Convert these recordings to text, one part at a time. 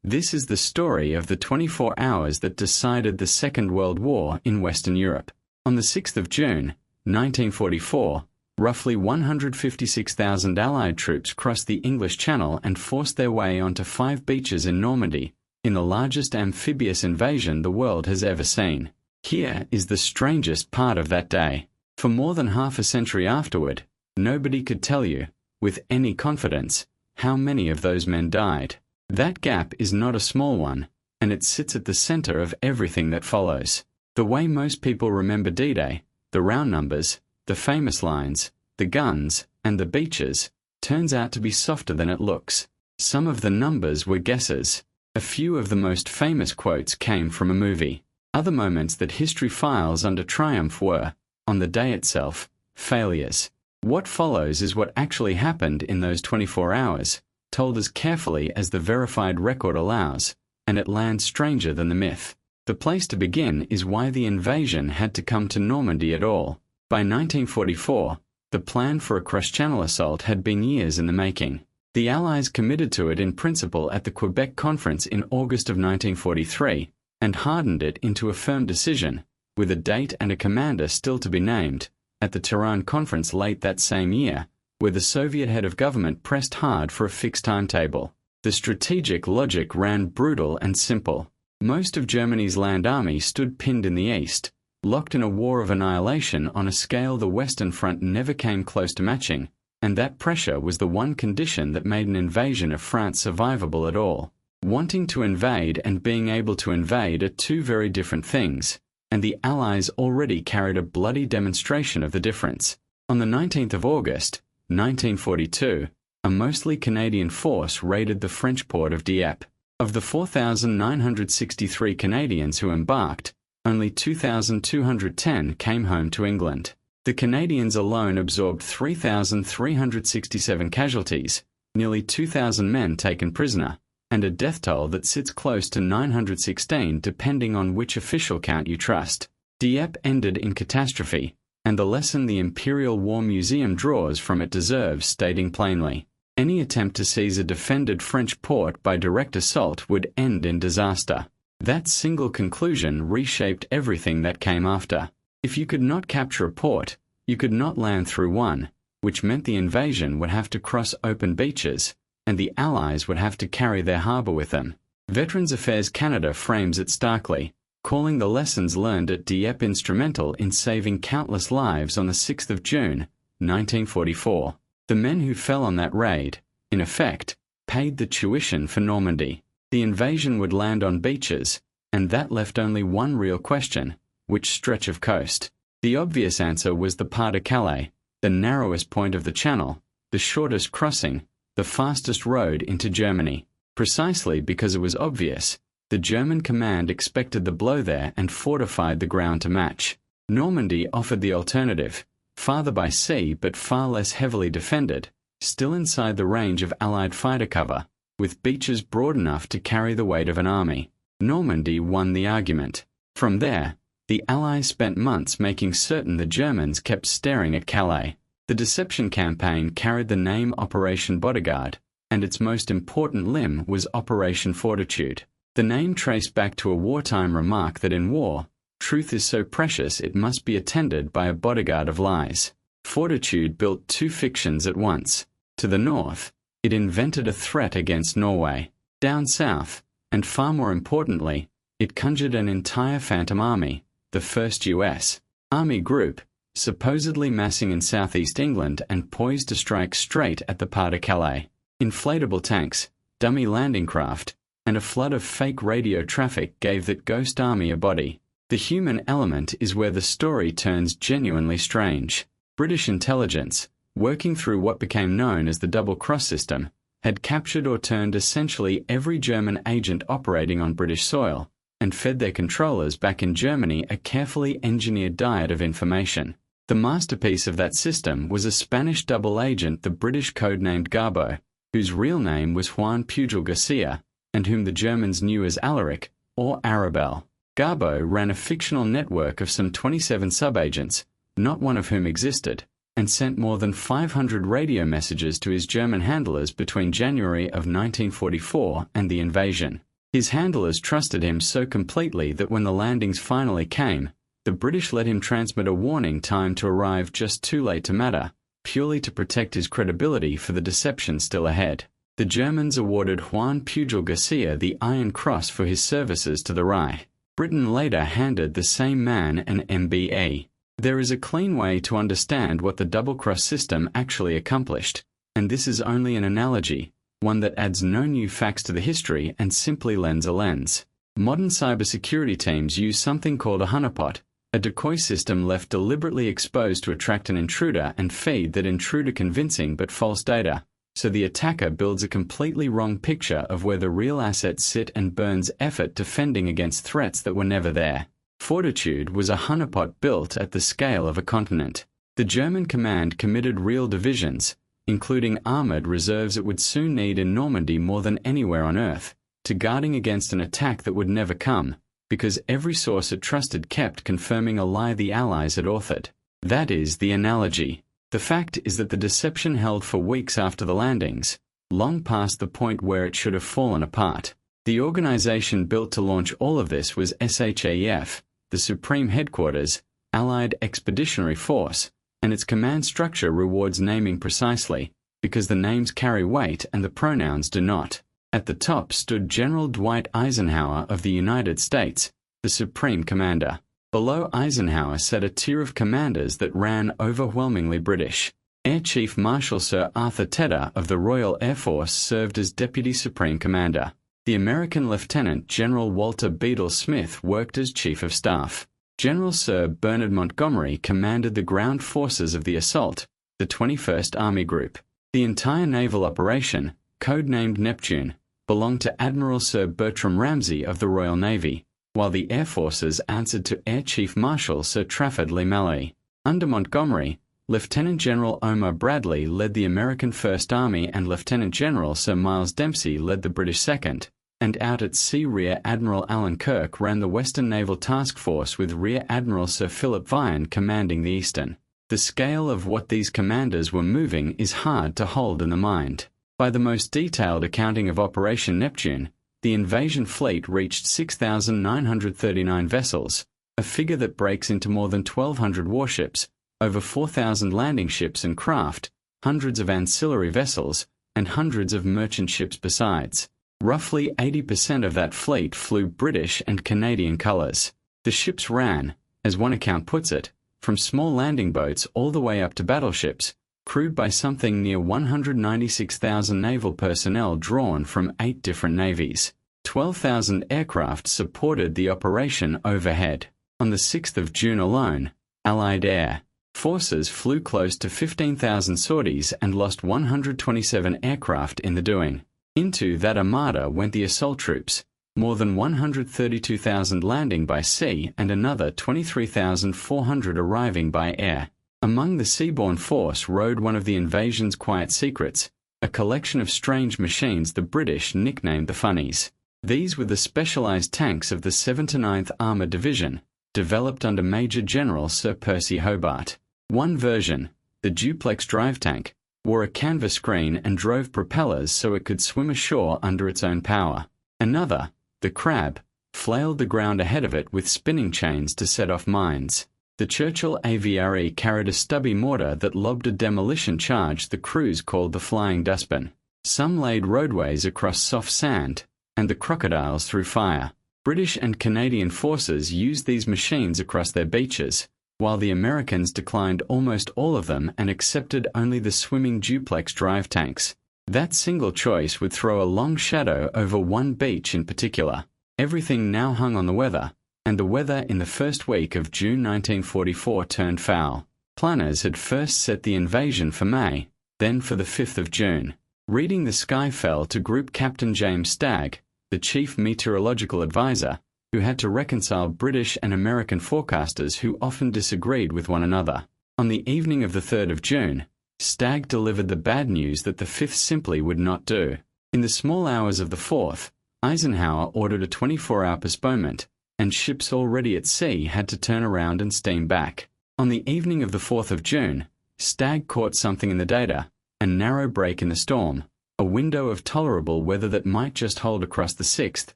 This is the story of the 24 hours that decided the Second World War in Western Europe. On the 6th of June, 1944, roughly 156,000 Allied troops crossed the English Channel and forced their way onto 5 beaches in Normandy, in the largest amphibious invasion the world has ever seen. Here is the strangest part of that day. For more than half a century afterward, nobody could tell you, with any confidence, how many of those men died. That gap is not a small one, and it sits at the center of everything that follows. The way most people remember D-Day, the round numbers, the famous lines, the guns, and the beaches, turns out to be softer than it looks. Some of the numbers were guesses. A few of the most famous quotes came from a movie. Other moments that history files under triumph were, on the day itself, failures. What follows is what actually happened in those 24 hours, told as carefully as the verified record allows, and it lands stranger than the myth. The place to begin is why the invasion had to come to Normandy at all. By 1944, the plan for a cross-channel assault had been years in the making. The Allies committed to it in principle at the Quebec Conference in August of 1943, and hardened it into a firm decision, with a date and a commander still to be named, at the Tehran Conference late that same year, where the Soviet head of government pressed hard for a fixed timetable. The strategic logic ran brutal and simple. Most of Germany's land army stood pinned in the east, locked in a war of annihilation on a scale the Western Front never came close to matching, and that pressure was the one condition that made an invasion of France survivable at all. Wanting to invade and being able to invade are two very different things, and the Allies already carried a bloody demonstration of the difference. On the 19th of August, 1942, a mostly Canadian force raided the French port of Dieppe. Of the 4,963 Canadians who embarked, only 2,210 came home to England. The Canadians alone absorbed 3,367 casualties, nearly 2,000 men taken prisoner, and a death toll that sits close to 916 depending on which official count you trust. Dieppe ended in catastrophe, and the lesson the Imperial War Museum draws from it deserves stating plainly. Any attempt to seize a defended French port by direct assault would end in disaster. That single conclusion reshaped everything that came after. If you could not capture a port, you could not land through one, which meant the invasion would have to cross open beaches, and the Allies would have to carry their harbor with them. Veterans Affairs Canada frames it starkly, calling the lessons learned at Dieppe instrumental in saving countless lives on the 6th of June, 1944. The men who fell on that raid, in effect, paid the tuition for Normandy. The invasion would land on beaches, and that left only one real question: which stretch of coast? The obvious answer was the Pas-de-Calais, the narrowest point of the channel, the shortest crossing, the fastest road into Germany. Precisely because it was obvious, the German command expected the blow there and fortified the ground to match. Normandy offered the alternative, farther by sea but far less heavily defended, still inside the range of Allied fighter cover, with beaches broad enough to carry the weight of an army. Normandy won the argument. From there, the Allies spent months making certain the Germans kept staring at Calais. The deception campaign carried the name Operation Bodyguard, and its most important limb was Operation Fortitude. The name traced back to a wartime remark that in war, truth is so precious it must be attended by a bodyguard of lies. Fortitude built two fictions at once. To the north, it invented a threat against Norway. Down south, and far more importantly, it conjured an entire phantom army, the 1st U.S. Army Group, supposedly massing in southeast England and poised to strike straight at the Pas-de-Calais. Inflatable tanks, dummy landing craft, and a flood of fake radio traffic gave that ghost army a body. The human element is where the story turns genuinely strange. British intelligence, working through what became known as the double-cross system, had captured or turned essentially every German agent operating on British soil, and fed their controllers back in Germany a carefully engineered diet of information. The masterpiece of that system was a Spanish double agent the British codenamed Garbo, whose real name was Juan Pujol Garcia, and whom the Germans knew as Alaric, or Arabelle. Garbo ran a fictional network of some 27 subagents, not one of whom existed, and sent more than 500 radio messages to his German handlers between January of 1944 and the invasion. His handlers trusted him so completely that when the landings finally came, the British let him transmit a warning time to arrive just too late to matter, purely to protect his credibility for the deception still ahead. The Germans awarded Juan Pujol Garcia the Iron Cross for his services to the Reich. Britain later handed the same man an MBE. There is a clean way to understand what the double-cross system actually accomplished, and this is only an analogy, one that adds no new facts to the history and simply lends a lens. Modern cybersecurity teams use something called a honeypot, a decoy system left deliberately exposed to attract an intruder and feed that intruder convincing but false data, so the attacker builds a completely wrong picture of where the real assets sit and burns effort defending against threats that were never there. Fortitude was a honeypot built at the scale of a continent. The German command committed real divisions, including armoured reserves it would soon need in Normandy more than anywhere on Earth, to guarding against an attack that would never come, because every source it trusted kept confirming a lie the Allies had authored. That is the analogy. The fact is that the deception held for weeks after the landings, long past the point where it should have fallen apart. The organization built to launch all of this was SHAEF, the Supreme Headquarters, Allied Expeditionary Force, and its command structure rewards naming precisely, because the names carry weight and the pronouns do not. At the top stood General Dwight Eisenhower of the United States, the Supreme Commander. Below Eisenhower sat a tier of commanders that ran overwhelmingly British. Air Chief Marshal Sir Arthur Tedder of the Royal Air Force served as Deputy Supreme Commander. The American Lieutenant General Walter Bedell Smith worked as Chief of Staff. General Sir Bernard Montgomery commanded the ground forces of the assault, the 21st Army Group. The entire naval operation, codenamed Neptune, belonged to Admiral Sir Bertram Ramsay of the Royal Navy, while the Air Forces answered to Air Chief Marshal Sir Trafford Leigh-Mallory. Under Montgomery, Lieutenant General Omar Bradley led the American First Army and Lieutenant General Sir Miles Dempsey led the British Second, and out at sea Rear Admiral Alan Kirk ran the Western Naval Task Force with Rear Admiral Sir Philip Vian commanding the Eastern. The scale of what these commanders were moving is hard to hold in the mind. By the most detailed accounting of Operation Neptune, the invasion fleet reached 6,939 vessels, a figure that breaks into more than 1,200 warships, over 4,000 landing ships and craft, hundreds of ancillary vessels, and hundreds of merchant ships besides. Roughly 80% of that fleet flew British and Canadian colours. The ships ran, as one account puts it, from small landing boats all the way up to battleships, crewed by something near 196,000 naval personnel drawn from 8 different navies. 12,000 aircraft supported the operation overhead. On the 6th of June alone, Allied air forces flew close to 15,000 sorties and lost 127 aircraft in the doing. Into that armada went the assault troops, more than 132,000 landing by sea and another 23,400 arriving by air. Among the seaborne force rode one of the invasion's quiet secrets, a collection of strange machines the British nicknamed the Funnies. These were the specialized tanks of the 7th to 9th Armoured Division, developed under Major General Sir Percy Hobart. One version, the duplex drive tank, wore a canvas screen and drove propellers so it could swim ashore under its own power. Another, the Crab, flailed the ground ahead of it with spinning chains to set off mines. The Churchill AVRE carried a stubby mortar that lobbed a demolition charge the crews called the Flying Dustbin. Some laid roadways across soft sand, and the Crocodiles threw fire. British and Canadian forces used these machines across their beaches, while the Americans declined almost all of them and accepted only the swimming duplex drive tanks. That single choice would throw a long shadow over one beach in particular. Everything now hung on the weather, and the weather in the first week of June 1944 turned foul. Planners had first set the invasion for May, then for the 5th of June. Reading the sky fell to Group Captain James Stagg, the chief meteorological advisor, who had to reconcile British and American forecasters who often disagreed with one another. On the evening of the 3rd of June, Stagg delivered the bad news that the 5th simply would not do. In the small hours of the 4th, Eisenhower ordered a 24-hour postponement, and ships already at sea had to turn around and steam back. On the evening of the 4th of June, Stagg caught something in the data, a narrow break in the storm, a window of tolerable weather that might just hold across the 6th,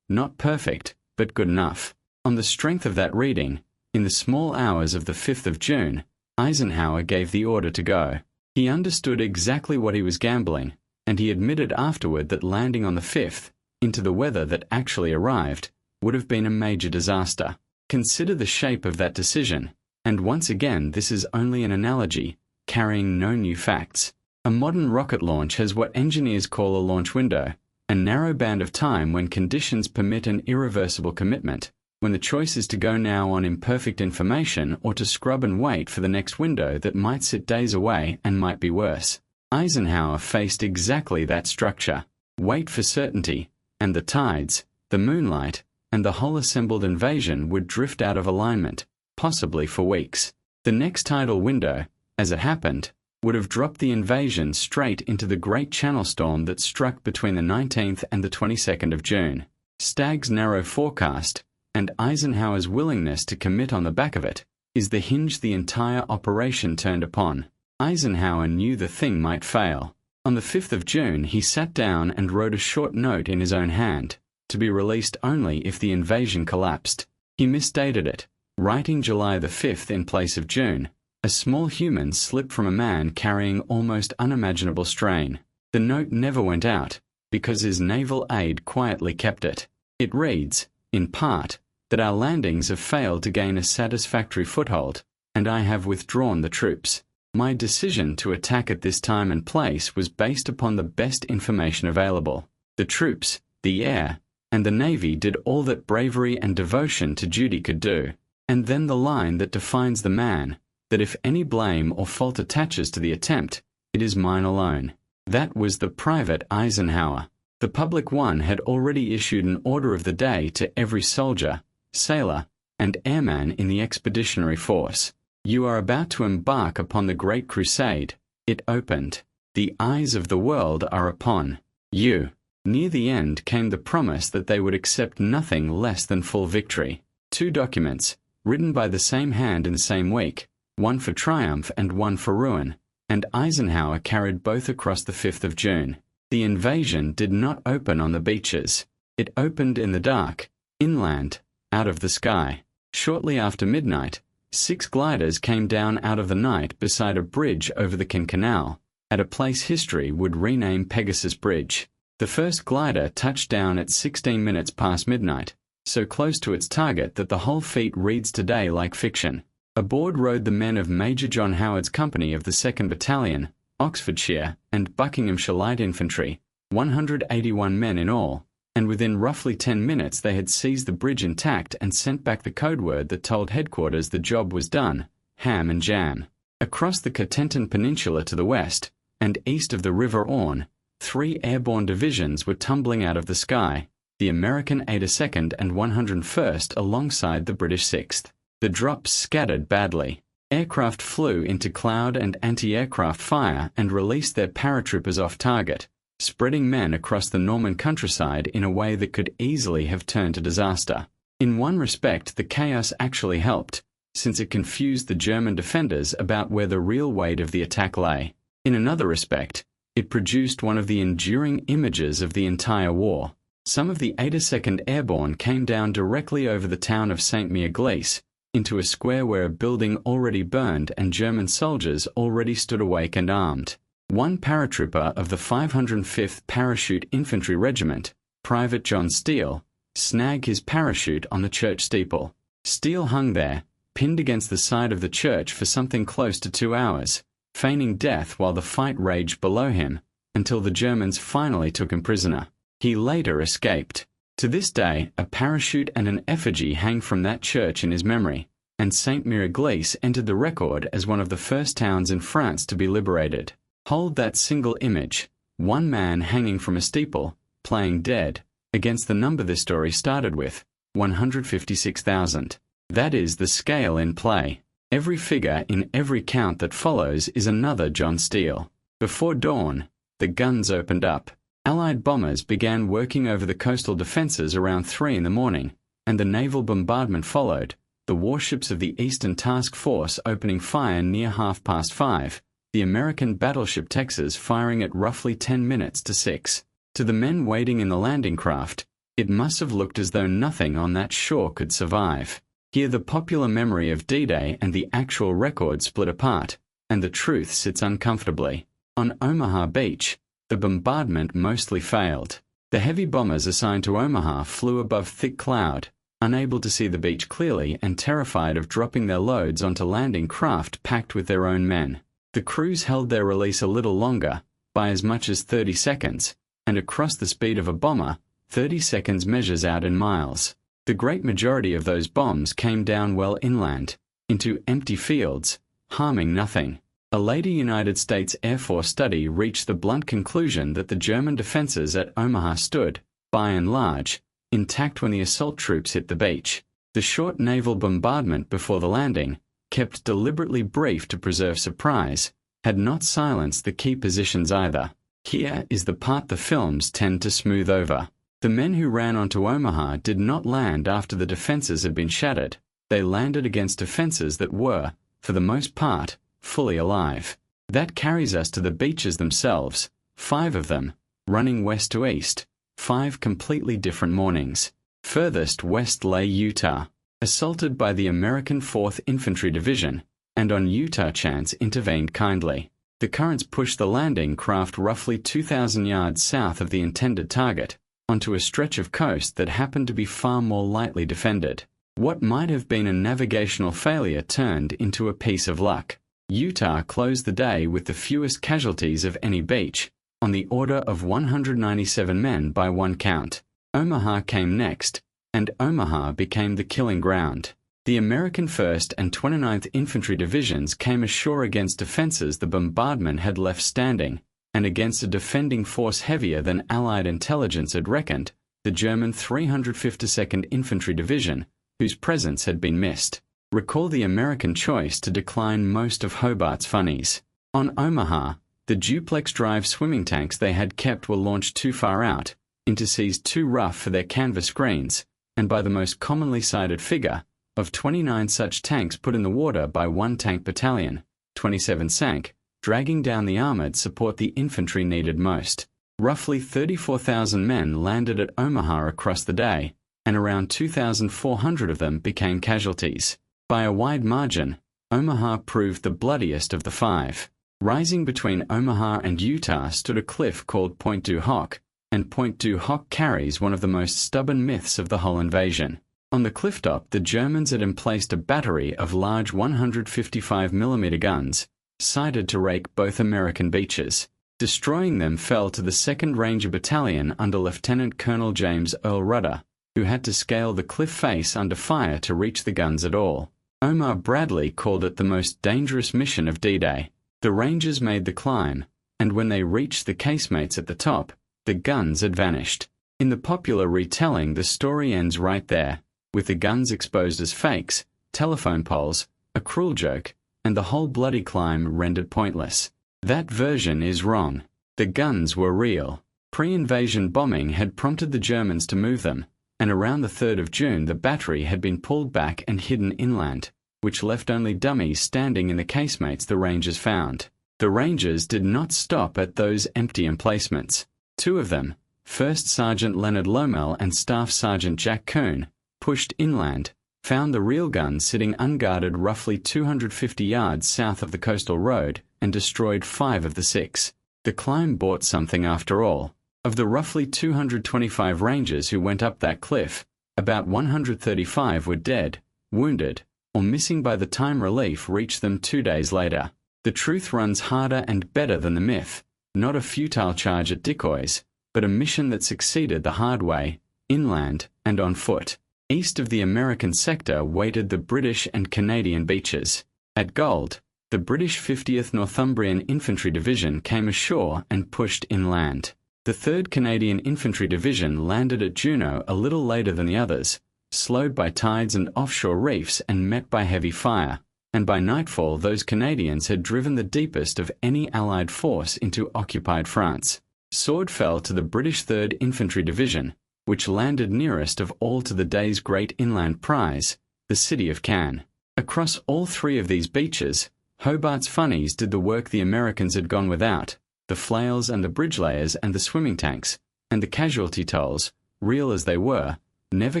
not perfect, but good enough. On the strength of that reading, in the small hours of the 5th of June, Eisenhower gave the order to go. He understood exactly what he was gambling, and he admitted afterward that landing on the 5th, into the weather that actually arrived, would have been a major disaster. Consider the shape of that decision, and once again this is only an analogy, carrying no new facts. A modern rocket launch has what engineers call a launch window, a narrow band of time when conditions permit an irreversible commitment, when the choice is to go now on imperfect information or to scrub and wait for the next window that might sit days away and might be worse. Eisenhower faced exactly that structure. Wait for certainty, and the tides, the moonlight, and the whole assembled invasion would drift out of alignment, possibly for weeks. The next tidal window, as it happened, would have dropped the invasion straight into the great channel storm that struck between the 19th and the 22nd of June. Stagg's narrow forecast, and Eisenhower's willingness to commit on the back of it, is the hinge the entire operation turned upon. Eisenhower knew the thing might fail. On the 5th of June he sat down and wrote a short note in his own hand, to be released only if the invasion collapsed. He misdated it, writing July the 5th in place of June. A small human slipped from a man carrying almost unimaginable strain. The note never went out, because his naval aide quietly kept it. It reads, in part, that our landings have failed to gain a satisfactory foothold, and I have withdrawn the troops. My decision to attack at this time and place was based upon the best information available. The troops, the air, and the Navy did all that bravery and devotion to duty could do. And then the line that defines the man, that if any blame or fault attaches to the attempt, it is mine alone. That was the private Eisenhower. The public one had already issued an order of the day to every soldier, sailor, and airman in the expeditionary force. You are about to embark upon the great crusade. It opened. The eyes of the world are upon you. Near the end came the promise that they would accept nothing less than full victory. 2 documents, written by the same hand in the same week, one for triumph and one for ruin, and Eisenhower carried both across the 5th of June. The invasion did not open on the beaches. It opened in the dark, inland, out of the sky. Shortly after midnight, 6 gliders came down out of the night beside a bridge over the Canal, at a place history would rename Pegasus Bridge. The first glider touched down at 16 minutes past midnight, so close to its target that the whole feat reads today like fiction. Aboard rode the men of Major John Howard's company of the 2nd Battalion, Oxfordshire, and Buckinghamshire Light Infantry, 181 men in all, and within roughly 10 minutes they had seized the bridge intact and sent back the code word that told headquarters the job was done, ham and jam. Across the Cotentin Peninsula to the west, and east of the River Orne, 3 airborne divisions were tumbling out of the sky, the American 82nd and 101st alongside the British 6th. The drops scattered badly. Aircraft flew into cloud and anti-aircraft fire and released their paratroopers off target, spreading men across the Norman countryside in a way that could easily have turned to disaster. In one respect, the chaos actually helped, since it confused the German defenders about where the real weight of the attack lay. In another respect, it produced one of the enduring images of the entire war. Some of the 82nd Airborne came down directly over the town of St. Mère-Glisse, into a square where a building already burned and German soldiers already stood awake and armed. One paratrooper of the 505th Parachute Infantry Regiment, Private John Steele, snagged his parachute on the church steeple. Steele hung there, pinned against the side of the church for something close to 2 hours, feigning death while the fight raged below him, until the Germans finally took him prisoner. He later escaped. To this day, a parachute and an effigy hang from that church in his memory, and St. Mère-Glisse entered the record as one of the first towns in France to be liberated. Hold that single image, one man hanging from a steeple, playing dead, against the number this story started with, 156,000. That is the scale in play. Every figure in every count that follows is another John Steele. Before dawn, the guns opened up. Allied bombers began working over the coastal defenses around 3 in the morning, and the naval bombardment followed, the warships of the Eastern Task Force opening fire near 5:30, the American battleship Texas firing at roughly 10 minutes to 6. To the men waiting in the landing craft, It must have looked as though nothing on that shore could survive. Here the popular memory of D-Day and the actual record split apart, and the truth sits uncomfortably. On Omaha Beach, the bombardment mostly failed. The heavy bombers assigned to Omaha flew above thick cloud, unable to see the beach clearly and terrified of dropping their loads onto landing craft packed with their own men. The crews held their release a little longer, by as much as 30 seconds, and across the speed of a bomber, 30 seconds measures out in miles. The great majority of those bombs came down well inland, into empty fields, harming nothing. A later United States Air Force study reached the blunt conclusion that the German defenses at Omaha stood, by and large, intact when the assault troops hit the beach. The short naval bombardment before the landing, kept deliberately brief to preserve surprise, had not silenced the key positions either. Here is the part the films tend to smooth over. The men who ran onto Omaha did not land after the defenses had been shattered. They landed against defenses that were, for the most part, fully alive. That carries us to the beaches themselves, 5 of them, running west to east, 5 completely different mornings. Furthest west lay Utah, assaulted by the American 4th Infantry Division, and on Utah chance intervened kindly. The currents pushed the landing craft roughly 2,000 yards south of the intended target, onto a stretch of coast that happened to be far more lightly defended. What might have been a navigational failure turned into a piece of luck. Utah closed the day with the fewest casualties of any beach, on the order of 197 men by one count. Omaha came next, and Omaha became the killing ground. The American 1st and 29th Infantry Divisions came ashore against defenses the bombardment had left standing, and against a defending force heavier than Allied intelligence had reckoned, the German 352nd Infantry Division, whose presence had been missed. Recall the American choice to decline most of Hobart's funnies. On Omaha, the duplex drive swimming tanks they had kept were launched too far out, into seas too rough for their canvas screens, and by the most commonly cited figure, of 29 such tanks put in the water by one tank battalion, 27 sank, dragging down the armored support the infantry needed most. Roughly 34,000 men landed at Omaha across the day, and around 2,400 of them became casualties. By a wide margin, Omaha proved the bloodiest of the 5. Rising between Omaha and Utah stood a cliff called Point du Hoc, and Point du Hoc carries one of the most stubborn myths of the whole invasion. On the clifftop, the Germans had emplaced a battery of large 155mm guns, sighted to rake both American beaches. Destroying them fell to the 2nd Ranger Battalion under Lieutenant Colonel James Earl Rudder, who had to scale the cliff face under fire to reach the guns at all. Omar Bradley called it the most dangerous mission of D-Day. The Rangers made the climb, and when they reached the casemates at the top, the guns had vanished. In the popular retelling, the story ends right there, with the guns exposed as fakes, telephone poles, a cruel joke, and the whole bloody climb rendered pointless. That version is wrong. The guns were real. Pre-invasion bombing had prompted the Germans to move them, and around the 3rd of June the battery had been pulled back and hidden inland, which left only dummies standing in the casemates the Rangers found. The Rangers did not stop at those empty emplacements. 2 of them, First Sergeant Leonard Lomel and Staff Sergeant Jack Coon, pushed inland, found the real guns sitting unguarded roughly 250 yards south of the coastal road, and destroyed 5 of the 6. The climb bought something after all. Of the roughly 225 Rangers who went up that cliff, about 135 were dead, wounded, or missing by the time relief reached them 2 days later. The truth runs harder and better than the myth, not a futile charge at decoys, but a mission that succeeded the hard way, inland and on foot. East of the American sector waited the British and Canadian beaches. At Gold, the British 50th Northumbrian Infantry Division came ashore and pushed inland. The 3rd Canadian Infantry Division landed at Juneau a little later than the others, slowed by tides and offshore reefs and met by heavy fire, and by nightfall those Canadians had driven the deepest of any Allied force into occupied France. Sword fell to the British 3rd Infantry Division, which landed nearest of all to the day's great inland prize, the city of Cannes. Across all 3 of these beaches, Hobart's funnies did the work the Americans had gone without, the flails and the bridge layers and the swimming tanks, and the casualty tolls, real as they were, never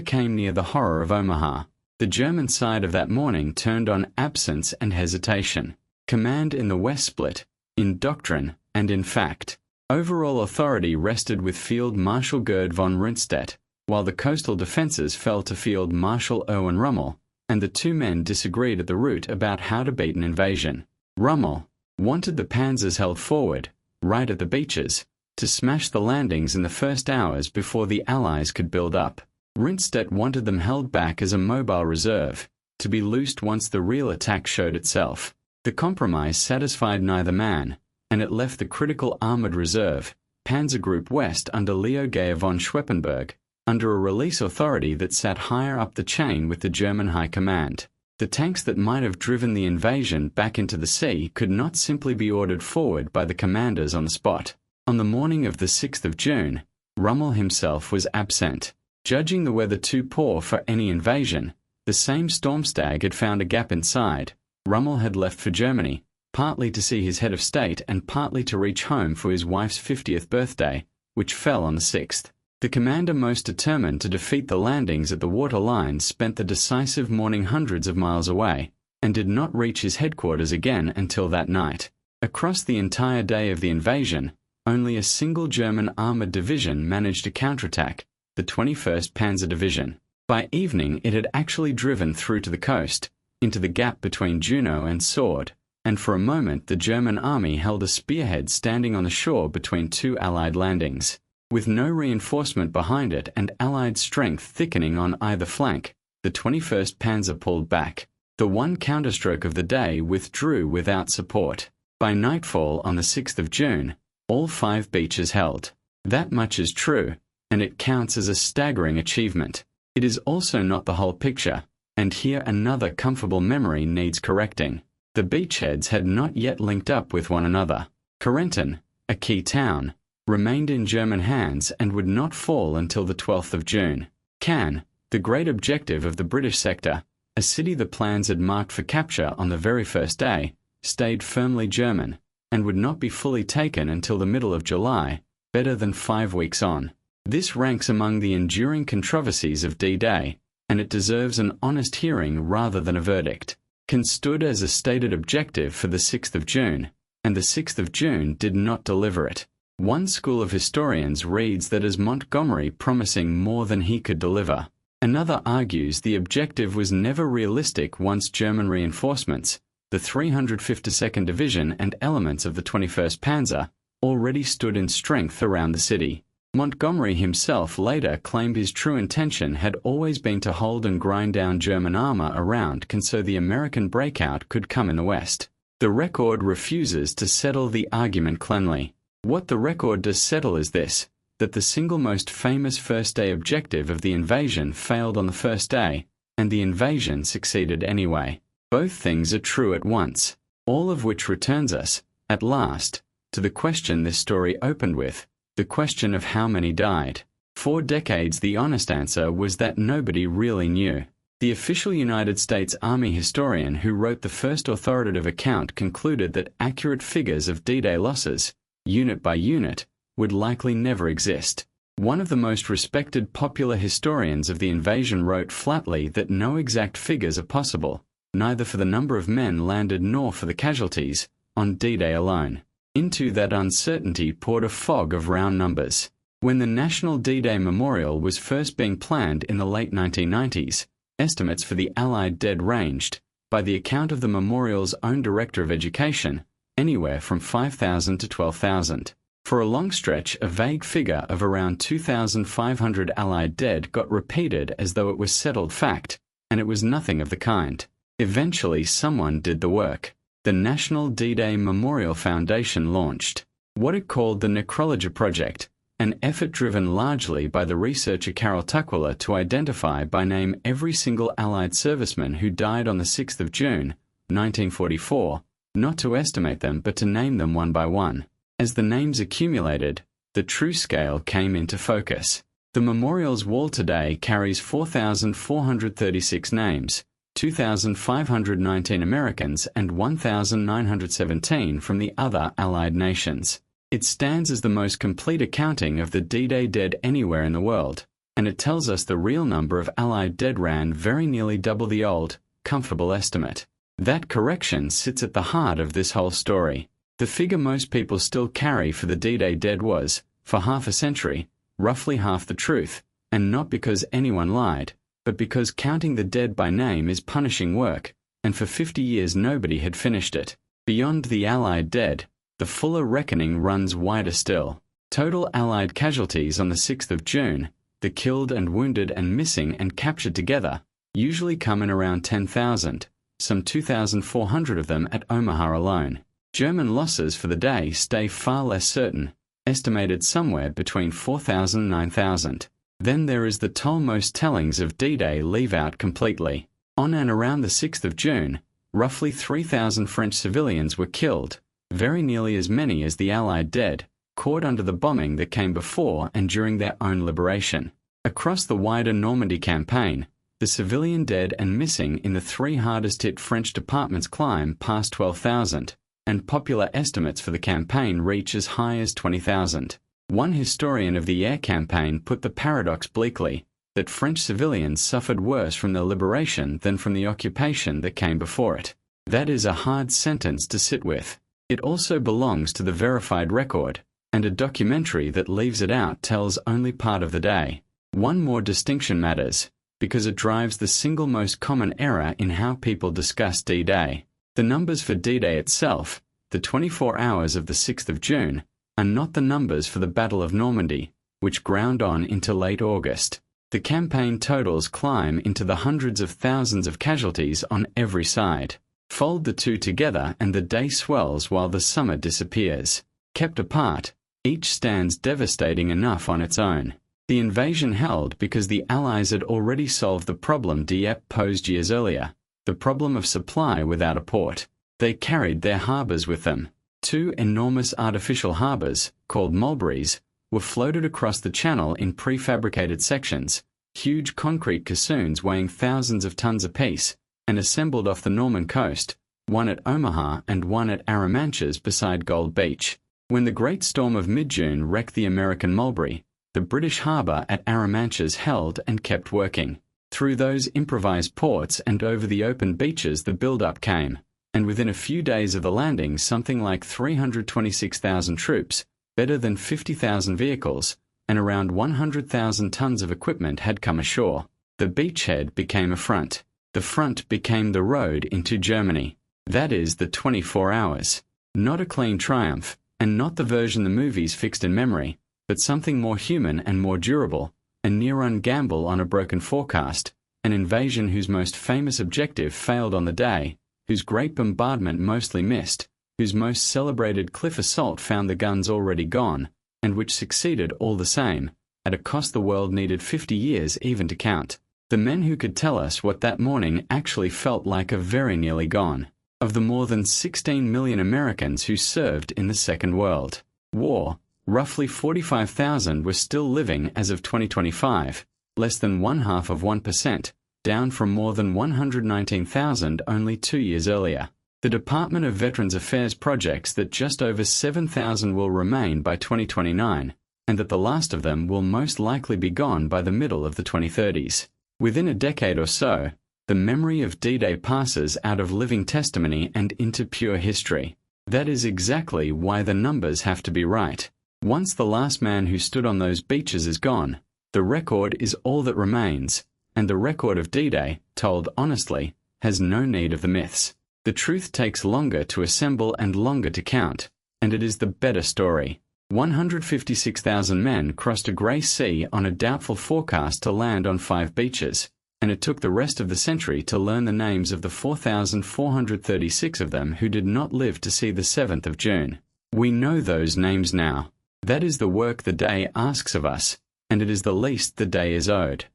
came near the horror of Omaha. The German side of that morning turned on absence and hesitation. Command in the West split, in doctrine and in fact. Overall authority rested with Field Marshal Gerd von Rundstedt, while the coastal defenses fell to Field Marshal Erwin Rommel, and the two men disagreed at the root about how to beat an invasion. Rommel wanted the panzers held forward, right at the beaches, to smash the landings in the first hours before the Allies could build up. Rundstedt wanted them held back as a mobile reserve, to be loosed once the real attack showed itself. The compromise satisfied neither man, and it left the critical armored reserve, Panzer Group West under Leo Geyer von Schweppenberg, under a release authority that sat higher up the chain with the German High Command. The tanks that might have driven the invasion back into the sea could not simply be ordered forward by the commanders on the spot. On the morning of the 6th of June, Rommel himself was absent. Judging the weather too poor for any invasion, the same Stormstag had found a gap inside. Rommel had left for Germany, partly to see his head of state and partly to reach home for his wife's 50th birthday, which fell on the 6th. The commander most determined to defeat the landings at the water line spent the decisive morning hundreds of miles away, and did not reach his headquarters again until that night. Across the entire day of the invasion, only a single German armored division managed to counterattack, the 21st Panzer Division. By evening it had actually driven through to the coast, into the gap between Juno and Sword, and for a moment the German army held a spearhead standing on the shore between two Allied landings. With no reinforcement behind it and Allied strength thickening on either flank, the 21st Panzer pulled back. The one counterstroke of the day withdrew without support. By nightfall on the 6th of June, all 5 beaches held. That much is true, and it counts as a staggering achievement. It is also not the whole picture, and here another comfortable memory needs correcting. The beachheads had not yet linked up with one another. Corentin, a key town, remained in German hands and would not fall until the 12th of June. Cannes, the great objective of the British sector, a city the plans had marked for capture on the very first day, stayed firmly German, and would not be fully taken until the middle of July, better than 5 weeks on. This ranks among the enduring controversies of D-Day, and it deserves an honest hearing rather than a verdict. Cannes stood as a stated objective for the 6th of June, and the 6th of June did not deliver it. One school of historians reads that as Montgomery promising more than he could deliver. Another argues the objective was never realistic once German reinforcements, the 352nd Division and elements of the 21st Panzer, already stood in strength around the city. Montgomery himself later claimed his true intention had always been to hold and grind down German armor around Cannes so the American breakout could come in the West. The record refuses to settle the argument cleanly. What the record does settle is this, that the single most famous first-day objective of the invasion failed on the first day, and the invasion succeeded anyway. Both things are true at once, all of which returns us, at last, to the question this story opened with, the question of how many died. For decades the honest answer was that nobody really knew. The official United States Army historian who wrote the first authoritative account concluded that accurate figures of D-Day losses, unit by unit, would likely never exist. One of the most respected popular historians of the invasion wrote flatly that no exact figures are possible, neither for the number of men landed nor for the casualties, on D-Day alone. Into that uncertainty poured a fog of round numbers. When the National D-Day Memorial was first being planned in the late 1990s, estimates for the Allied dead ranged, by the account of the memorial's own Director of Education, anywhere from 5,000 to 12,000. For a long stretch, a vague figure of around 2,500 Allied dead got repeated as though it was settled fact, and it was nothing of the kind. Eventually someone did the work. The National D-Day Memorial Foundation launched what it called the Necrology Project, an effort driven largely by the researcher Carol Tukwila to identify by name every single Allied serviceman who died on the 6th of June, 1944, not to estimate them but to name them one by one. As the names accumulated, the true scale came into focus. The memorial's wall today carries 4,436 names, 2,519 Americans and 1,917 from the other Allied nations. It stands as the most complete accounting of the D-Day dead anywhere in the world, and it tells us the real number of Allied dead ran very nearly double the old, comfortable estimate. That correction sits at the heart of this whole story. The figure most people still carry for the D-Day dead was, for half a century, roughly half the truth, and not because anyone lied, but because counting the dead by name is punishing work, and for 50 years nobody had finished it. Beyond the Allied dead, the fuller reckoning runs wider still. Total Allied casualties on the 6th of June, the killed and wounded and missing and captured together, usually come in around 10,000, some 2,400 of them at Omaha alone. German losses for the day stay far less certain, estimated somewhere between 4,000 and 9,000. Then there is the toll most tellings of D-Day leave out completely. On and around the 6th of June, roughly 3,000 French civilians were killed, very nearly as many as the Allied dead, caught under the bombing that came before and during their own liberation. Across the wider Normandy campaign, the civilian dead and missing in the three hardest-hit French departments climb past 12,000, and popular estimates for the campaign reach as high as 20,000. One historian of the air campaign put the paradox bleakly, that French civilians suffered worse from their liberation than from the occupation that came before it. That is a hard sentence to sit with. It also belongs to the verified record, and a documentary that leaves it out tells only part of the day. One more distinction matters, because it drives the single most common error in how people discuss D-Day. The numbers for D-Day itself, the 24 hours of the 6th of June, are not the numbers for the Battle of Normandy, which ground on into late August. The campaign totals climb into the hundreds of thousands of casualties on every side. Fold the two together and the day swells while the summer disappears. Kept apart, each stands devastating enough on its own. The invasion held because the Allies had already solved the problem Dieppe posed years earlier, the problem of supply without a port. They carried their harbours with them. Two enormous artificial harbours, called mulberries, were floated across the channel in prefabricated sections, huge concrete caissoons weighing thousands of tons apiece, and assembled off the Norman coast, one at Omaha and one at Arromanches beside Gold Beach. When the great storm of mid-June wrecked the American Mulberry, the British harbour at Arromanches held and kept working. Through those improvised ports and over the open beaches the build-up came, and within a few days of the landing something like 326,000 troops, better than 50,000 vehicles, and around 100,000 tons of equipment had come ashore. The beachhead became a front. The front became the road into Germany. That is the 24 hours. Not a clean triumph, and not the version the movies fixed in memory, but something more human and more durable, a near-run gamble on a broken forecast, an invasion whose most famous objective failed on the day, whose great bombardment mostly missed, whose most celebrated cliff assault found the guns already gone, and which succeeded all the same, at a cost the world needed 50 years even to count. The men who could tell us what that morning actually felt like are very nearly gone. Of the more than 16 million Americans who served in the Second World War, roughly 45,000 were still living as of 2025, less than 0.5%, down from more than 119,000 only 2 years earlier. The Department of Veterans Affairs projects that just over 7,000 will remain by 2029, and that the last of them will most likely be gone by the middle of the 2030s. Within a decade or so, the memory of D-Day passes out of living testimony and into pure history. That is exactly why the numbers have to be right. Once the last man who stood on those beaches is gone, the record is all that remains, and the record of D-Day, told honestly, has no need of the myths. The truth takes longer to assemble and longer to count, and it is the better story. 156,000 men crossed a grey sea on a doubtful forecast to land on 5 beaches, and it took the rest of the century to learn the names of the 4,436 of them who did not live to see the 7th of June. We know those names now. That is the work the day asks of us, and it is the least the day is owed.